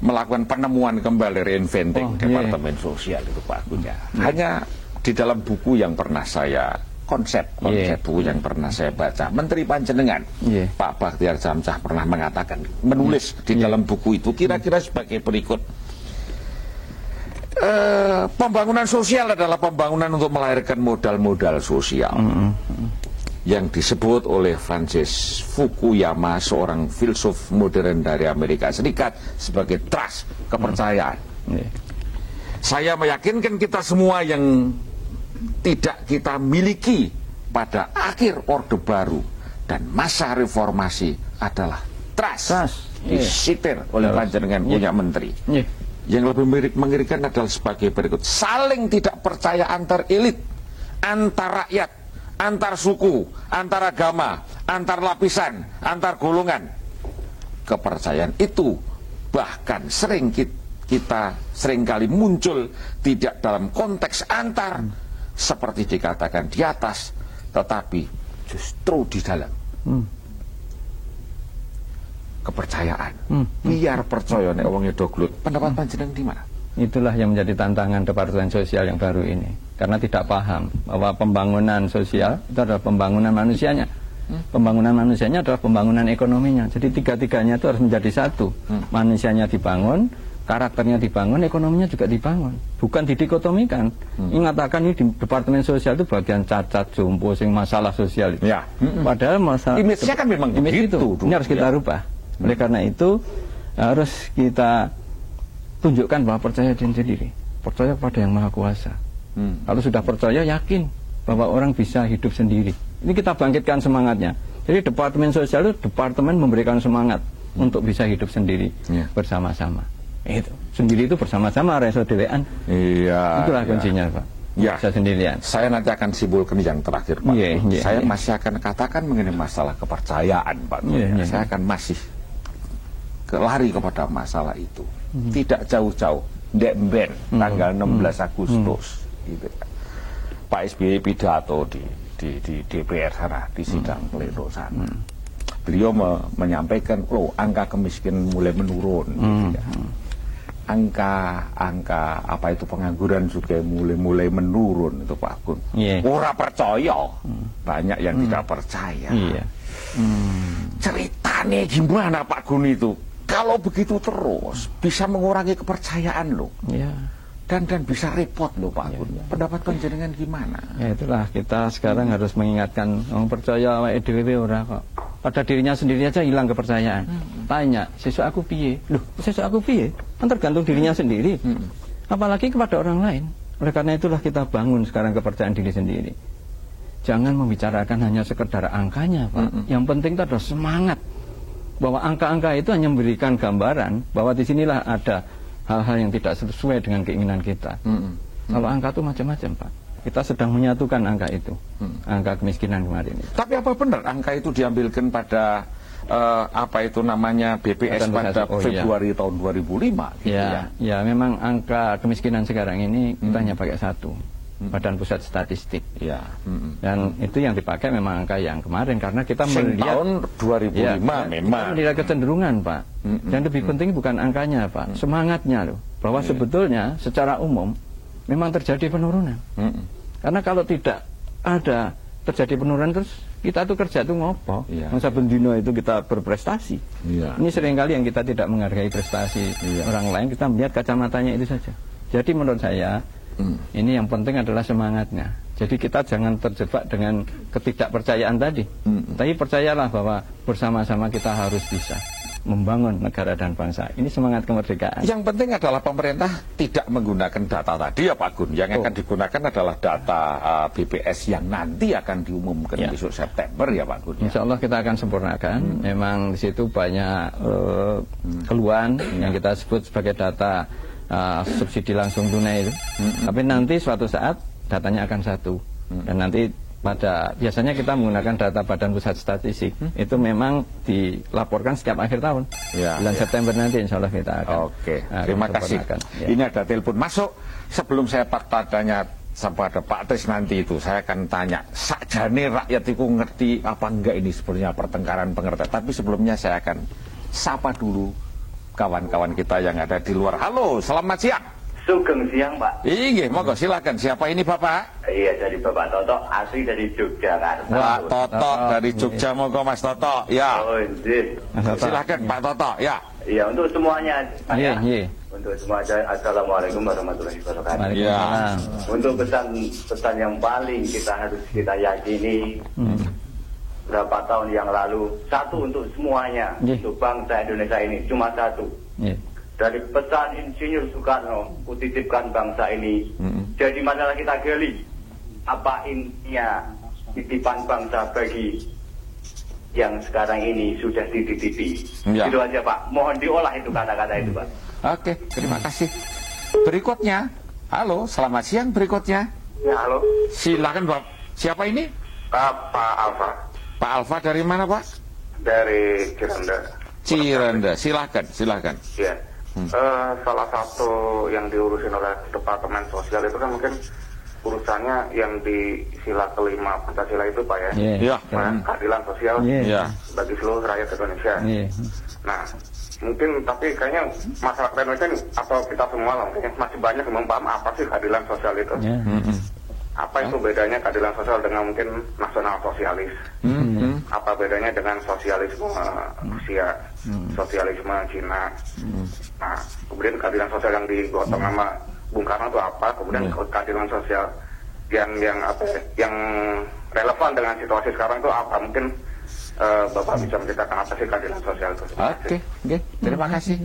[SPEAKER 1] melakukan penemuan kembali, reinventing Departemen Sosial itu Pak Agun ya. Hanya di dalam buku yang pernah saya konsep buku yang pernah saya baca, Menteri Panjenengan Pak Bakhtiar Jamsah pernah mengatakan, menulis di dalam buku itu kira-kira sebagai berikut. Pembangunan sosial adalah pembangunan untuk melahirkan modal-modal sosial yang disebut oleh Francis Fukuyama, seorang filsuf modern dari Amerika Serikat, sebagai trust, kepercayaan. Saya meyakinkan kita semua yang tidak kita miliki pada akhir Orde Baru dan masa reformasi adalah trust. Disitir oleh panjenengan punya menteri. Yang lebih mengerikan adalah sebagai berikut: saling tidak percaya antar elit, antar rakyat, antar suku, antar agama, antar lapisan, antar golongan. Kepercayaan itu bahkan kita seringkali muncul tidak dalam konteks antar, seperti dikatakan di atas, tetapi justru di dalam kepercayaan. Biar percaya nek wong do glut. Pendapat panjenengan di mana?
[SPEAKER 3] Itulah yang menjadi tantangan Departemen Sosial yang baru ini, karena tidak paham bahwa pembangunan sosial itu adalah pembangunan manusianya. Pembangunan manusianya adalah pembangunan ekonominya. Jadi tiga-tiganya itu harus menjadi satu. Manusianya dibangun, karakternya dibangun, ekonominya juga dibangun. Bukan didikotomikan. Ingatakan ini di Departemen Sosial itu bagian cacat, jompo, sing masalah sosial itu. Padahal masalah
[SPEAKER 1] image-nya kan memang begitu.
[SPEAKER 3] Ini harus kita rubah. Oleh karena itu harus kita tunjukkan bahwa percaya diri sendiri, percaya pada Yang Maha Kuasa. Kalau sudah percaya, yakin bahwa orang bisa hidup sendiri. Ini kita bangkitkan semangatnya. Jadi Departemen Sosial itu departemen memberikan semangat untuk bisa hidup sendiri bersama-sama. Itu sendiri itu bersama-sama, reso dewean. Itulah kuncinya, Pak. Bisa sendirian.
[SPEAKER 1] Saya nanti akan simpulkan yang terakhir, Pak. Saya masih akan katakan mengenai masalah kepercayaan, Pak. Saya akan masih lari kepada masalah itu. Tidak jauh-jauh, Demben tanggal 16 Agustus gitu. Pak SBY pidato di DPR sana, di sidang pleno sana. Beliau menyampaikan, angka kemiskinan mulai menurun gitu ya. Angka apa itu pengangguran juga mulai menurun itu Pak Agun. Ora percaya, banyak yang tidak percaya. Ceritanya gimana Pak Agun itu? Kalau begitu terus bisa mengurangi kepercayaan loh. Dan bisa repot loh Pak Agun. Pendapat panjenengan gimana?
[SPEAKER 3] Ya itulah, kita sekarang harus mengingatkan, orang percaya awake dhewe ora kok. Pada dirinya sendiri aja hilang kepercayaan. Tanya, sesuk aku piye? Loh, sesuk aku piye? Kan tergantung dirinya sendiri. Apalagi kepada orang lain. Oleh karena itulah kita bangun sekarang kepercayaan diri sendiri. Jangan membicarakan hanya sekedar angkanya, Pak. Yang penting itu adalah semangat. Bahwa angka-angka itu hanya memberikan gambaran bahwa di sinilah ada hal-hal yang tidak sesuai dengan keinginan kita. Kalau angka itu macam-macam, Pak. Kita sedang menyatukan angka itu, angka kemiskinan kemarin itu.
[SPEAKER 1] Tapi apa benar angka itu diambilkan pada apa itu namanya BPS pada Februari tahun 2005? Gitu
[SPEAKER 3] ya, memang angka kemiskinan sekarang ini kita hanya pakai satu. Badan Pusat Statistik. Dan itu yang dipakai memang angka yang kemarin, karena kita melihat
[SPEAKER 1] tahun 2005 memang.
[SPEAKER 3] Kita melihat kecenderungan, Pak. Dan lebih penting bukan angkanya, Pak, semangatnya loh. Bahwa sebetulnya secara umum memang terjadi penurunan. Karena kalau tidak ada terjadi penurunan, terus kita tuh kerja tuh ngopo. Masa bendino itu kita berprestasi. Ini seringkali yang kita tidak menghargai prestasi orang lain, kita melihat kacamatanya itu saja. Jadi menurut saya ini yang penting adalah semangatnya. Jadi kita jangan terjebak dengan ketidakpercayaan tadi. Tapi percayalah bahwa bersama-sama kita harus bisa membangun negara dan bangsa. Ini semangat kemerdekaan.
[SPEAKER 1] Yang penting adalah pemerintah tidak menggunakan data tadi ya Pak Gun. Yang akan digunakan adalah data BPS yang nanti akan diumumkan besok September ya Pak Gun.
[SPEAKER 3] Insya Allah kita akan sempurnakan. Memang di situ banyak keluhan yang kita sebut sebagai data subsidi langsung tunai itu. Tapi nanti suatu saat datanya akan satu. Dan nanti biasanya kita menggunakan data Badan Pusat Statistik. Itu memang dilaporkan setiap akhir tahun. Bulan September nanti insya Allah kita akan.
[SPEAKER 1] Terima kasih. Ini ada telepon masuk. Sebelum saya tanya sampai ada Pak Tris nanti itu, saya akan tanya sakjane rakyat itu ngerti apa enggak ini sebenarnya pertengkaran pengertian. Tapi sebelumnya saya akan sapa dulu kawan-kawan kita yang ada di luar. Halo, selamat siang.
[SPEAKER 4] Sugeng siang, Pak.
[SPEAKER 1] Iya, monggo silakan. Siapa ini Bapak?
[SPEAKER 4] Iya, dari Bapak Toto, asli dari Yogyakarta.
[SPEAKER 1] Pak Toto dari Jogja, monggo Mas Toto. Ya.
[SPEAKER 4] Oh, ini.
[SPEAKER 1] Silakan Pak Toto. Ya.
[SPEAKER 4] Iya, untuk semuanya. Pak,
[SPEAKER 3] Iya,
[SPEAKER 4] ya.
[SPEAKER 3] iya.
[SPEAKER 4] Untuk semuanya, Assalamualaikum warahmatullahi wabarakatuh.
[SPEAKER 3] Waalaikumsalam.
[SPEAKER 4] Untuk pesan yang paling kita yakini, berapa tahun yang lalu, satu untuk semuanya,
[SPEAKER 3] Iya.
[SPEAKER 4] untuk bangsa Indonesia ini, cuma satu.
[SPEAKER 3] Iya.
[SPEAKER 4] Dari pesan Insinyur Soekarno, kutitipkan bangsa ini. Jadi masalah kita gali, apa intinya titipan bangsa bagi yang sekarang ini sudah dititipi.
[SPEAKER 1] Ya.
[SPEAKER 4] Itu aja, Pak. Mohon diolah itu kata-kata itu, Pak.
[SPEAKER 1] Oke, terima kasih. Berikutnya. Halo, selamat siang berikutnya.
[SPEAKER 4] Ya, halo.
[SPEAKER 1] Silakan Pak. Siapa ini?
[SPEAKER 4] Pak Alfa
[SPEAKER 1] Pak Alfa dari mana Pak?
[SPEAKER 4] dari Cirende.
[SPEAKER 1] Cirende. Silakan.
[SPEAKER 4] Ya. Salah satu yang diurusin oleh Departemen Sosial itu kan mungkin urusannya yang di sila kelima Pancasila itu, Pak, ya.
[SPEAKER 1] Iya.
[SPEAKER 4] Nah, keadilan sosial
[SPEAKER 1] Iya.
[SPEAKER 4] bagi seluruh rakyat Indonesia.
[SPEAKER 3] Iya.
[SPEAKER 4] Nah, mungkin tapi kayaknya masyarakat Indonesia atau kita semua lah mungkin masih banyak yang belum paham apa sih keadilan sosial itu.
[SPEAKER 3] Iya.
[SPEAKER 4] Apa itu bedanya keadilan sosial dengan mungkin nasional sosialis? Apa bedanya dengan sosialisme Rusia, sosialisme Cina? Nah, kemudian keadilan sosial yang digotong sama Bung Karno itu apa? Kemudian keadilan sosial yang apa? Yang relevan dengan situasi sekarang itu apa? Mungkin Bapak bisa menceritakan apa sih keadilan sosial itu?
[SPEAKER 1] Oke. Terima kasih.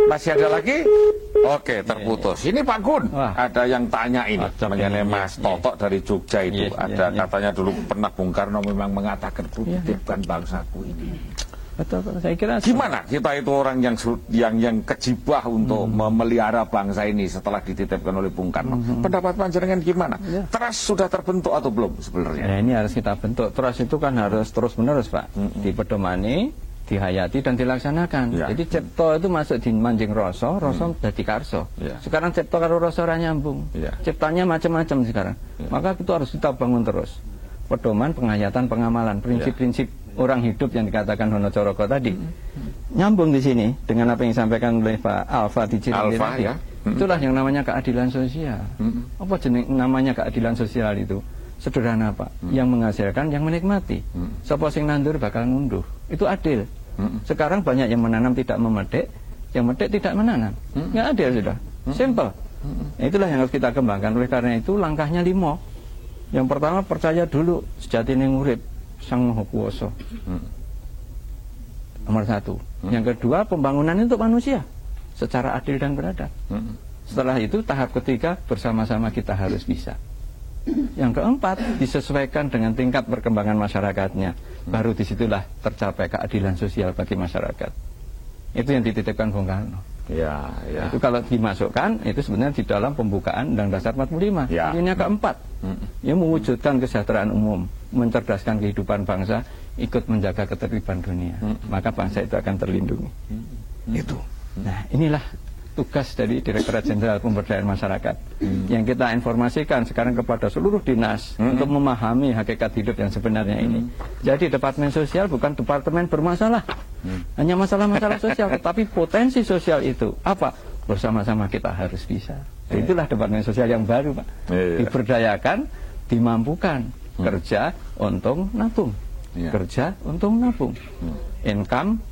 [SPEAKER 1] Masih ada lagi? Oke, terputus. Ini Pak Gun,
[SPEAKER 3] Wah.
[SPEAKER 1] ada yang tanya ini
[SPEAKER 3] Wah,
[SPEAKER 1] mengenai
[SPEAKER 3] iya,
[SPEAKER 1] Mas Toto dari Jogja itu.
[SPEAKER 3] Iya,
[SPEAKER 1] Ada
[SPEAKER 3] iya.
[SPEAKER 1] katanya dulu pernah Bung Karno memang mengatakan kutitipkan bangsaku ini.
[SPEAKER 3] Betul, saya kira
[SPEAKER 1] Gimana kita itu orang yang kejibah untuk memelihara bangsa ini setelah dititipkan oleh Bung Karno? Pendapat panjenengan gimana?
[SPEAKER 3] Ya.
[SPEAKER 1] Trust sudah terbentuk atau belum sebenarnya?
[SPEAKER 3] Ya, ini harus kita bentuk. Trust itu kan harus terus-menerus, Pak. Dipedomani, dihayati dan dilaksanakan.
[SPEAKER 1] Ya.
[SPEAKER 3] Jadi cipto itu masuk di manjing rasa, rasa dadi karso.
[SPEAKER 1] Ya.
[SPEAKER 3] Sekarang cipto karo rasa ora nyambung.
[SPEAKER 1] Ya.
[SPEAKER 3] Ciptanya macam-macam sekarang. Maka itu harus kita bangun terus. Pedoman, penghayatan, pengamalan, prinsip-prinsip orang hidup yang dikatakan Hono Coroko tadi. Nyambung di sini dengan apa yang disampaikan oleh Pak Alfa di Cirende
[SPEAKER 1] Alfa,
[SPEAKER 3] tadi.
[SPEAKER 1] ya.
[SPEAKER 3] Itulah yang namanya keadilan sosial. Apa jenis namanya keadilan sosial itu? Sederhana, Pak. Yang menghasilkan, yang menikmati. Sapa sing nandur bakal ngunduh. Itu adil. Sekarang banyak yang menanam tidak memetik, yang metik tidak menanam. Nggak adil sudah. Simple. Nah, itulah yang harus kita kembangkan. Oleh karena itu langkahnya 5. Yang pertama, percaya dulu sejatine urip Sang Maha Kuwasa. Nomor 1. Yang kedua, pembangunan untuk manusia secara adil dan beradab. Setelah itu tahap ketiga, bersama-sama kita harus bisa. Yang keempat, disesuaikan dengan tingkat perkembangan masyarakatnya. Baru disitulah tercapai keadilan sosial bagi masyarakat. Itu yang dititipkan Bung Karno.
[SPEAKER 1] Ya.
[SPEAKER 3] Itu kalau dimasukkan, itu sebenarnya di dalam pembukaan Undang-Undang Dasar 45.
[SPEAKER 1] Ya.
[SPEAKER 3] Ini keempat. Ya, mewujudkan kesejahteraan umum, mencerdaskan kehidupan bangsa, ikut menjaga ketertiban dunia. Maka bangsa itu akan terlindungi. Itu. Nah, inilah tugas dari Direktorat Jenderal Pemberdayaan Masyarakat yang kita informasikan sekarang kepada seluruh dinas untuk memahami hakikat hidup yang sebenarnya ini. Jadi Departemen Sosial bukan departemen bermasalah, hanya masalah-masalah sosial, tetapi potensi sosial itu apa? Bersama-sama kita harus bisa. Itulah Departemen Sosial yang baru, Pak. Diberdayakan, dimampukan, kerja untung nabung, kerja untung nabung, income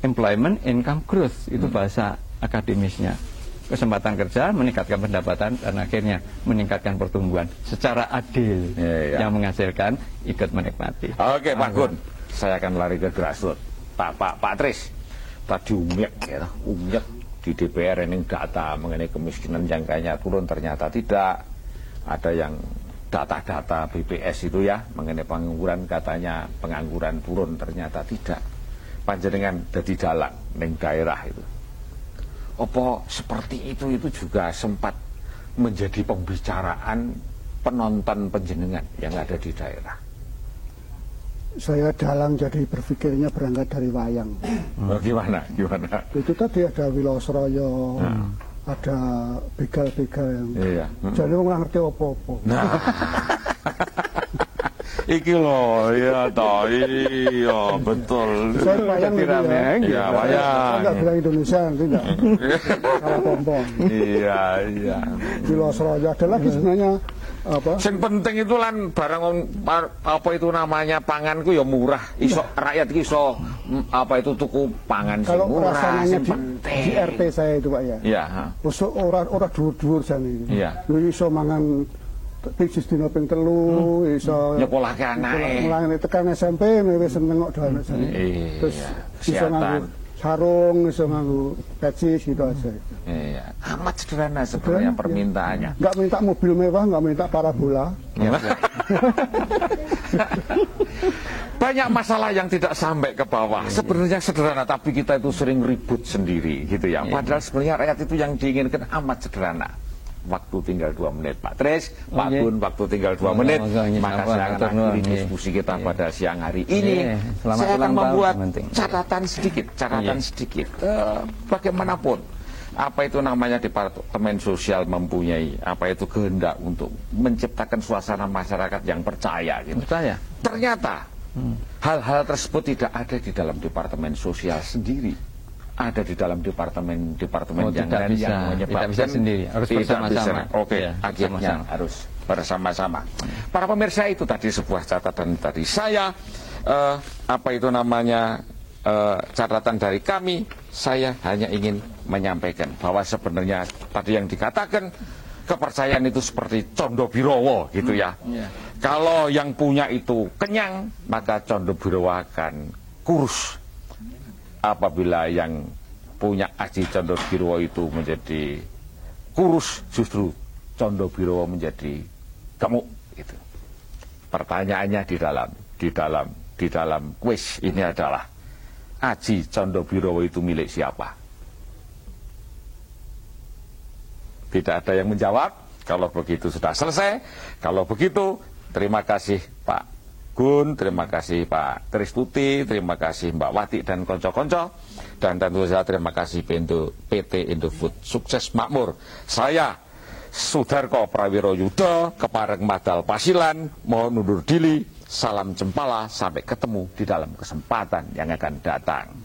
[SPEAKER 3] employment income growth, itu bahasa akademisnya. Kesempatan kerja, meningkatkan pendapatan, dan akhirnya meningkatkan pertumbuhan secara adil yang menghasilkan ikut menikmati.
[SPEAKER 1] Oke, Pak Gun, saya akan lari ke grassroots. Pak Tris, tadi umyek di DPR ini data mengenai kemiskinan yang kayaknya turun, ternyata tidak. Ada yang data-data BPS itu ya mengenai pengangguran, katanya pengangguran turun, ternyata tidak. Panjenengan dadi dalang ning daerah itu. Apa seperti itu juga sempat menjadi pembicaraan penonton panjenengan yang ada di daerah?
[SPEAKER 2] Saya dalang jadi berpikirnya berangkat dari wayang.
[SPEAKER 1] Gimana?
[SPEAKER 2] Itu tadi ada Wilosroyo, ada begal-begal yang jadi nggak ngerti apa-apa.
[SPEAKER 1] Nah. Iki loh, iya toh, iya betul.
[SPEAKER 2] Saya bayang
[SPEAKER 3] Jadi
[SPEAKER 2] gitu
[SPEAKER 3] rame,
[SPEAKER 2] ya.
[SPEAKER 1] Iya, bayang.
[SPEAKER 2] Enggak bilang Indonesia nanti enggak. Salah pompong.
[SPEAKER 1] Iya, iya.
[SPEAKER 2] Di Losrojo ada lagi sebenarnya apa?
[SPEAKER 1] Yang penting itu lan barang apa itu namanya panganku ya murah. Iso rakyat ki iso apa itu tuku pangan sing
[SPEAKER 2] Kalau
[SPEAKER 1] murah
[SPEAKER 2] rasanya
[SPEAKER 1] sing
[SPEAKER 2] di
[SPEAKER 1] penting.
[SPEAKER 2] RT saya itu Pak ya.
[SPEAKER 1] Iya,
[SPEAKER 2] Usuk ora dhuwur-dhuwur jane.
[SPEAKER 1] Iya.
[SPEAKER 2] Lho iso mangan ping dina ping 3, iso
[SPEAKER 1] nyekolahke anake.
[SPEAKER 2] mulai tekan SMP wis seneng kok dolan jane.
[SPEAKER 1] Iya,
[SPEAKER 2] Terus iso nganggo
[SPEAKER 1] kesehatan.
[SPEAKER 2] sarung, iso nganggo peci gitu aja.
[SPEAKER 1] Iya, amat sederhana sebenarnya
[SPEAKER 2] Sederhana,
[SPEAKER 1] permintaannya.
[SPEAKER 2] Enggak minta mobil mewah, enggak minta parabola.
[SPEAKER 1] Banyak masalah yang tidak sampai ke bawah. Sebenarnya sederhana, tapi kita itu sering ribut sendiri, gitu ya. Padahal sebenarnya rakyat itu yang diinginkan amat sederhana. Waktu tinggal 2 menit, Pak Tris, Pak Gun, waktu tinggal 2 menit. Maka saya akan akhiri diskusi kita pada siang hari ini. Saya akan membuat catatan sedikit. Bagaimanapun, apa itu namanya Departemen Sosial mempunyai apa itu kehendak untuk menciptakan suasana masyarakat yang percaya, gitu.
[SPEAKER 3] Percaya.
[SPEAKER 1] Ternyata hal-hal tersebut tidak ada di dalam Departemen Sosial sendiri. Ada di dalam departemen yang lain yang menyebabkan
[SPEAKER 3] tidak bisa sendiri, harus bersama-sama.
[SPEAKER 1] Oke,
[SPEAKER 3] Ya,
[SPEAKER 1] akhirnya
[SPEAKER 3] bersama-sama.
[SPEAKER 1] harus bersama-sama. Para pemirsa, itu tadi sebuah catatan dari saya. Apa itu namanya catatan dari kami. Saya hanya ingin menyampaikan bahwa sebenarnya tadi yang dikatakan kepercayaan itu seperti Condo Birowo gitu ya. Kalau yang punya itu kenyang, maka Condo Birowo akan kurus. Apabila yang punya Aji Condo Birowo itu menjadi kurus, justru Condo Birowo menjadi gemuk gitu. Pertanyaannya di dalam kuis ini adalah Aji Condo Birowo itu milik siapa? Tidak ada yang menjawab. Kalau begitu sudah selesai. Kalau begitu, terima kasih Pak Gun, terima kasih Pak Tristuti, terima kasih Mbak Wati dan konco-konco, dan tentu saja terima kasih PT Indofood Sukses Makmur. Saya Sudarko Prawiroyudo, Kepareng Madal Pasilan, mohon undur diri, salam cempala, sampai ketemu di dalam kesempatan yang akan datang.